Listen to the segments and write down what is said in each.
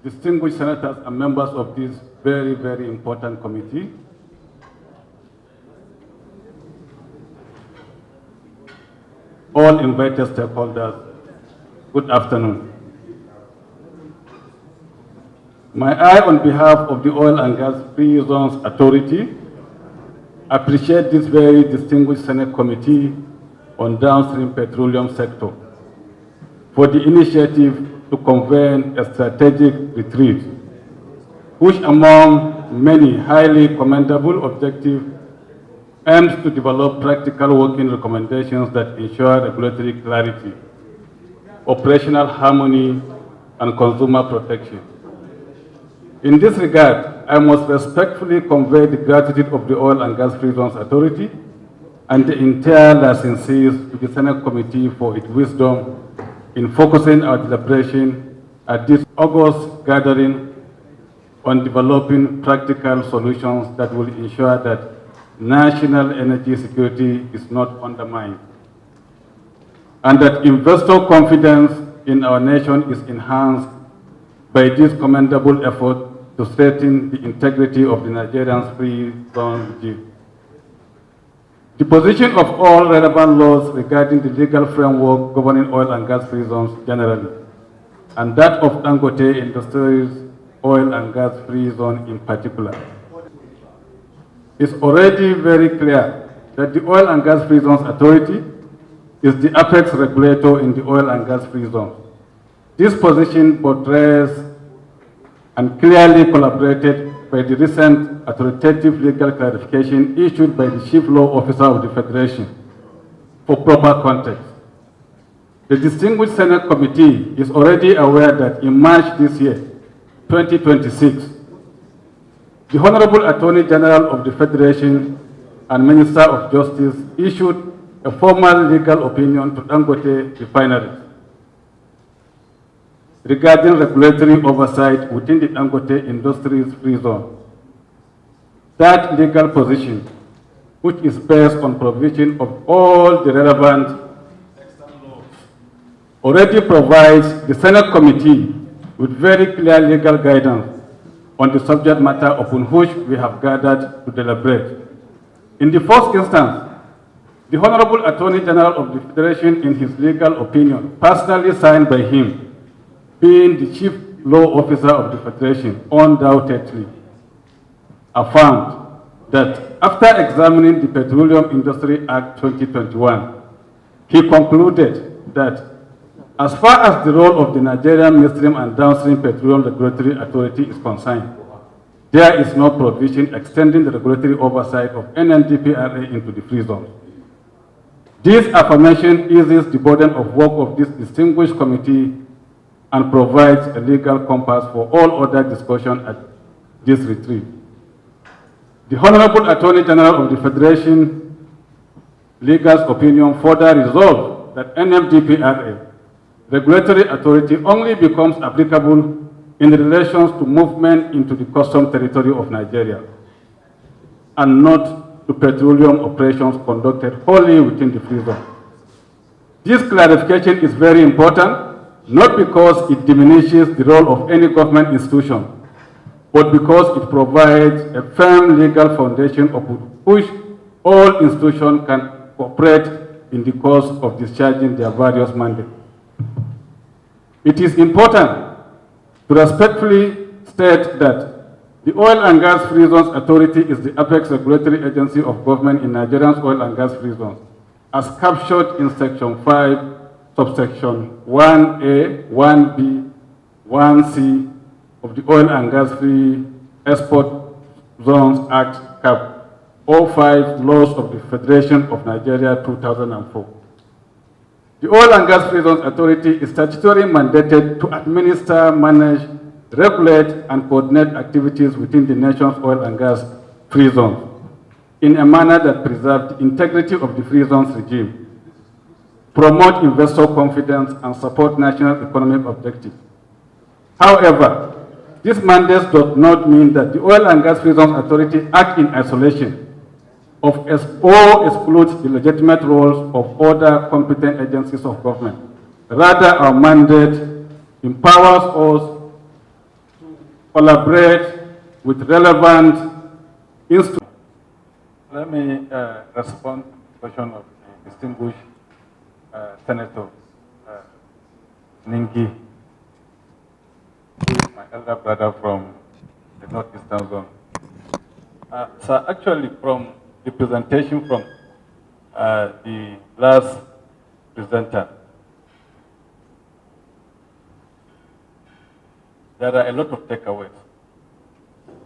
distinguished senators and members of this very, very important committee, all invited stakeholders, good afternoon. May I, on behalf of the Oil and Gas Free Zones Authority, appreciate this very distinguished Senate Committee on Downstream Petroleum Sector for the initiative to convene a strategic retreat, which among many highly commendable objectives aims to develop practical working recommendations that ensure regulatory clarity, operational harmony, and consumer protection. In this regard, I must respectfully convey the gratitude of the Oil and Gas Free Zones Authority and the entire licensees to the Senate Committee for its wisdom in focusing our deliberation at this August gathering on developing practical solutions that will ensure that national energy security is not undermined, and that investor confidence in our nation is enhanced by this commendable effort to strengthen the integrity of the Nigerian free zone regime. The position of all relevant laws regarding the legal framework governing oil and gas free zones generally, and that of Dangote Industries Oil and Gas Free Zone in particular, is already very clear that the Oil and Gas Free Zones Authority is the apex regulator in the oil and gas free zone. This position portrays and clearly collaborated by the recent authoritative legal clarification issued by the Chief Law Officer of the Federation for proper context. The distinguished Senate Committee is already aware that in March this year, 2026, the Honorable Attorney General of the Federation and Minister of Justice issued a formal legal opinion to Dangote refineries regarding regulatory oversight within the Dangote Industries Free Zone. That legal position, which is based on provision of all the relevant external laws, already provides the Senate Committee with very clear legal guidance on the subject matter upon which we have gathered to deliberate. In the first instance, the Honorable Attorney General of the Federation, in his legal opinion, personally signed by him, being the Chief Law Officer of the Federation, undoubtedly affirmed that after examining the Petroleum Industry Act 2021, he concluded that as far as the role of the Nigerian Midstream and Downstream Petroleum Regulatory Authority is concerned, there is no provision extending the regulatory oversight of NNDPRA into the free zone. This affirmation eases the burden of work of this distinguished committee and provides a legal compass for all other discussion at this retreat. The Honorable Attorney General of the Federation legal's opinion further resolved that NMDPRA regulatory authority only becomes applicable in relation to movement into the custom territory of Nigeria and not to petroleum operations conducted wholly within the free zone. This clarification is very important, not because it diminishes the role of any government institution, but because it provides a firm legal foundation upon which all institutions can cooperate in the course of discharging their various mandates. It is important to respectfully state that the Oil and Gas Free Zones Authority is the apex regulatory agency of government in Nigeria's oil and gas free zones, as captured in Section 5, subsection 1A, 1B, 1C of the Oil and Gas Free Export Zones Act, Cap. 05, Laws of the Federation of Nigeria, 2004. The Oil and Gas Free Zones Authority is statutorily mandated to administer, manage, regulate, and coordinate activities within the nation's oil and gas free zones in a manner that preserves the integrity of the free zones regime, promote investor confidence, and support national economic objectives. However, this mandate does not mean that the Oil and Gas Free Zones Authority acts in isolation or excludes the legitimate roles of other competent agencies of government. Rather, our mandate empowers us collaborate with relevant institutions. Let me respond to the question of the distinguished Senator Ningi, who is my elder brother from the Northeastern Zone. So actually, from the presentation from the last presenter, there are a lot of takeaways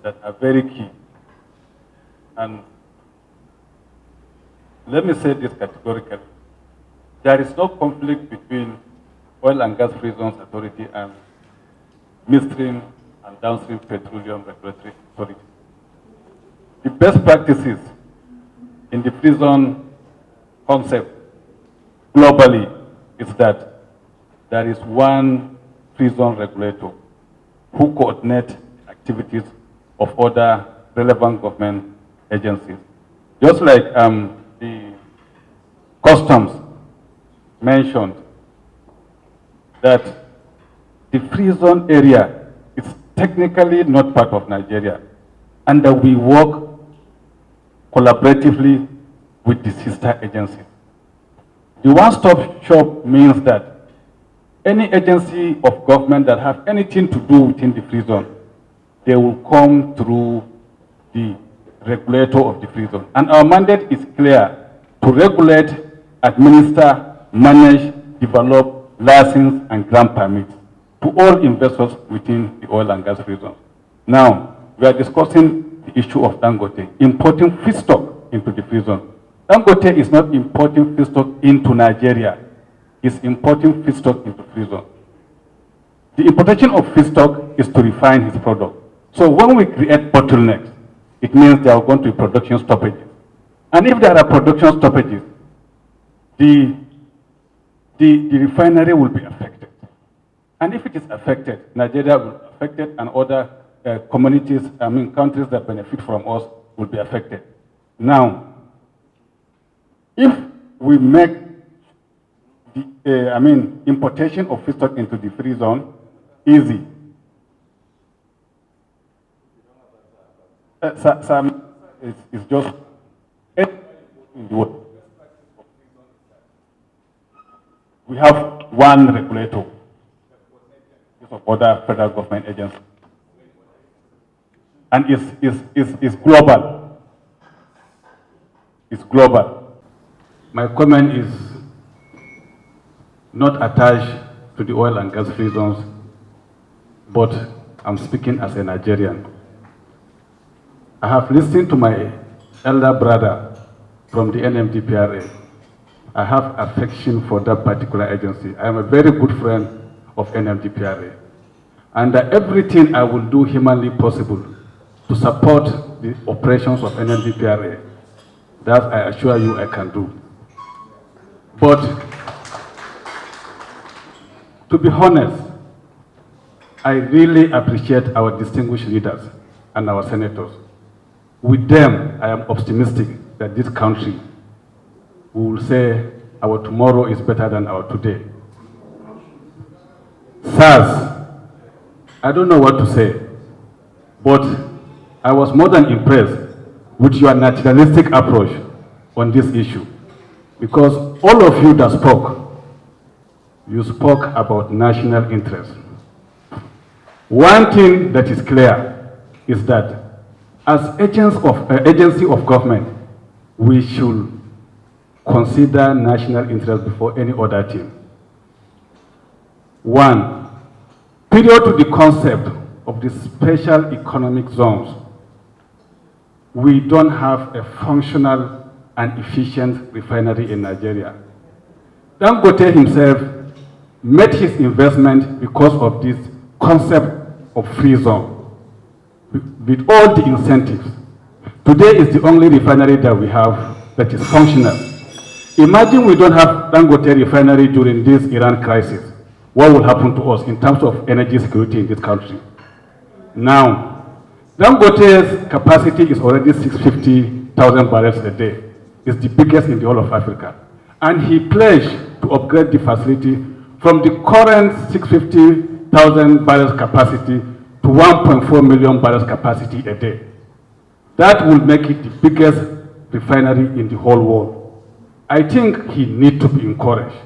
that are very key. And let me say this categorically. There is no conflict between Oil and Gas Free Zones Authority and Midstream and Downstream Petroleum Regulatory Authority. The best practices in the free zone concept globally is that there is one free zone regulator who coordinates activities of other relevant government agencies. Just like the customs mentioned, that the free zone area is technically not part of Nigeria, and that we work collaboratively with the sister agencies. The one-stop shop means that any agency of government that have anything to do within the free zone, they will come through the regulator of the free zone. And our mandate is clear: to regulate, administer, manage, develop, license, and grant permits to all investors within the oil and gas free zone. Now, we are discussing the issue of Dangote, importing feedstock into the free zone. Dangote is not importing feedstock into Nigeria. It's importing feedstock into free zone. The importation of feedstock is to refine his product. So when we create bottlenecks, it means there are going to be production stoppages. And if there are production stoppages, the refinery will be affected. And if it is affected, Nigeria will be affected, and other communities, countries that benefit from us will be affected. Now, if we make the importation of feedstock into the free zone easy, some is just in the world. We have one regulator of other federal government agencies, and it's global. It's global. My comment is not attached to the oil and gas free zones, but I'm speaking as a Nigerian. I have listened to my elder brother from the NMDPRA. I have affection for that particular agency. I am a very good friend of NMDPRA. And everything I will do humanly possible to support the operations of NMDPRA, that I assure you I can do. But to be honest, I really appreciate our distinguished leaders and our senators. With them, I am optimistic that this country will say our tomorrow is better than our today. Sirs, I don't know what to say, but I was more than impressed with your naturalistic approach on this issue, because all of you that spoke, you spoke about national interest. One thing that is clear is that as agency of government, we should consider national interest before any other thing. One, period to the concept of the special economic zones, we don't have a functional and efficient refinery in Nigeria. Dangote himself made his investment because of this concept of free zone, with all the incentives. Today is the only refinery that we have that is functional. Imagine we don't have Dangote refinery during this Iran crisis. What will happen to us in terms of energy security in this country? Now, Dangote's capacity is already 650,000 barrels a day. It's the biggest in the whole of Africa. And he pledged to upgrade the facility from the current 650,000 barrels capacity to 1.4 million barrels capacity a day. That will make it the biggest refinery in the whole world. I think he needs to be encouraged.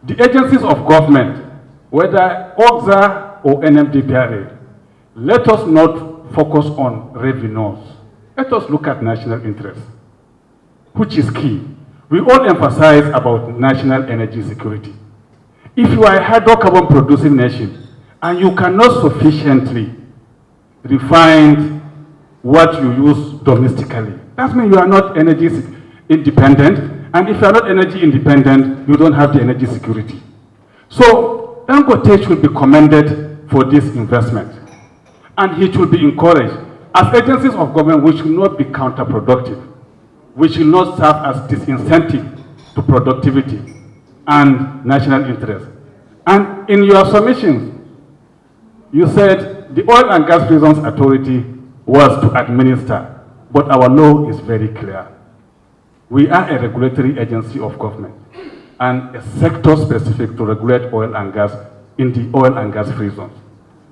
The agencies of government, whether OGFZA or NMDPRA, let us not focus on revenues. Let us look at national interest, which is key. We all emphasize about national energy security. If you are a hydrocarbon producing nation and you cannot sufficiently refine what you use domestically, that means you are not energy independent. And if you are not energy independent, you don't have the energy security. So Dangote should be commended for this investment. And he should be encouraged. As agencies of government, we should not be counterproductive. We should not serve as disincentive to productivity and national interest. And in your submissions, you said the Oil and Gas Reasons Authority was to administer, but our law is very clear. We are a regulatory agency of government and a sector specific to regulate oil and gas in the oil and gas free zones.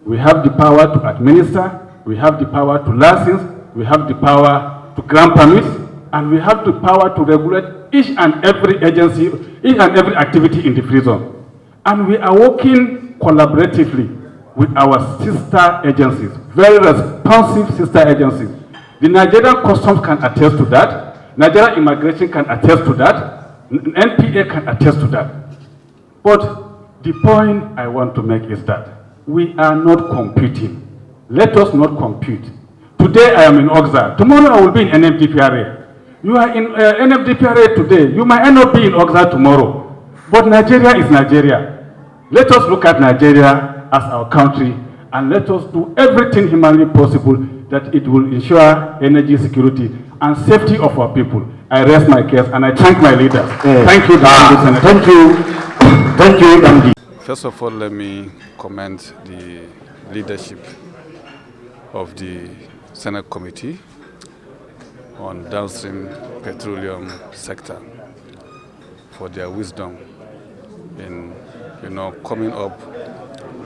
We have the power to administer, we have the power to license, we have the power to grant permits, and we have the power to regulate each and every agency, each and every activity in the free zone. And we are working collaboratively with our sister agencies, very responsive sister agencies. The Nigerian Customs can attest to that. Nigerian Immigration can attest to that. NPA can attest to that. But the point I want to make is that we are not competing. Let us not compete. Today I am in OGFZA. Tomorrow I will be in NMDPRA. You are in NMDPRA today. You might end up being in OGFZA tomorrow. But Nigeria is Nigeria. Let us look at Nigeria as our country and let us do everything humanly possible that it will ensure energy security and safety of our people. I rest my case and I thank my leaders. Thank you, Senator. Thank you. Thank you, Dandy. First of all, let me commend the leadership of the Senate Committee on Downstream Petroleum Sector for their wisdom in coming up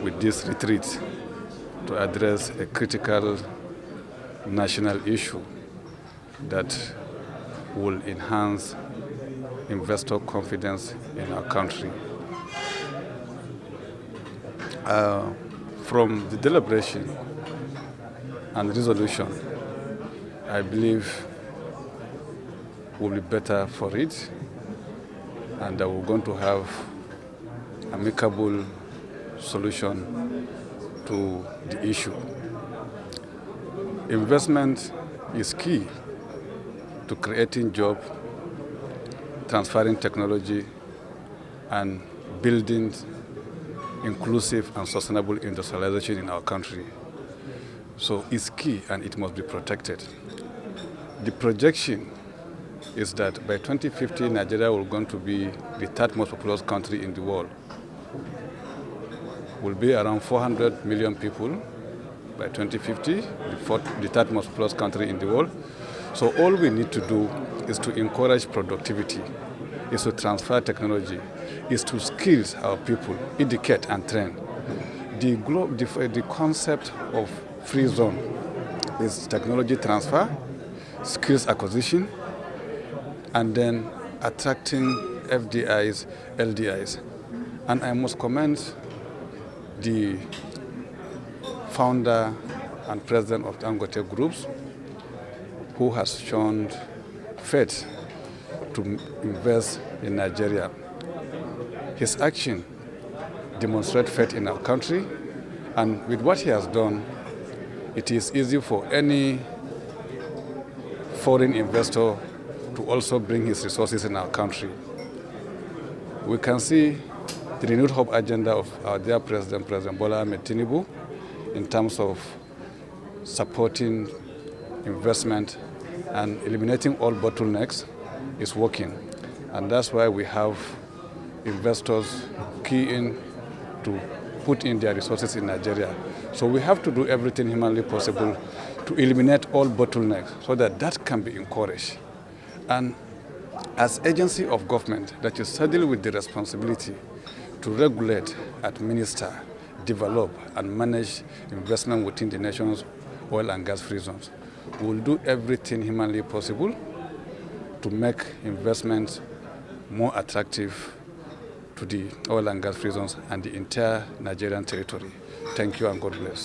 with this retreat to address a critical national issue that will enhance investor confidence in our country. From the deliberation and resolution, I believe will be better for it, and that we're going to have amicable solution to the issue. Investment is key to creating jobs, transferring technology, and building inclusive and sustainable industrialization in our country. So it's key and it must be protected. The projection is that by 2050, Nigeria will going to be the third most populous country in the world. Will be around 400 million people by 2050, the third most populous country in the world. So all we need to do is to encourage productivity, is to transfer technology, is to skill our people, educate and train. The concept of free zone is technology transfer, skills acquisition, and then attracting FDIs, LDIs. And I must commend the founder and president of Dangote Groups, who has shown faith to invest in Nigeria. His action demonstrates faith in our country, and with what he has done, it is easy for any foreign investor to also bring his resources in our country. We can see the renewed hope agenda of our dear President Bola Ahmed Tinubu, in terms of supporting investment and eliminating all bottlenecks is working. And that's why we have investors keying to put in their resources in Nigeria. So we have to do everything humanly possible to eliminate all bottlenecks so that that can be encouraged. And as agency of government that is saddled with the responsibility to regulate, administer, develop and manage investment within the nation's oil and gas free zones. We will do everything humanly possible to make investments more attractive to the oil and gas free zones and the entire Nigerian territory. Thank you and God bless.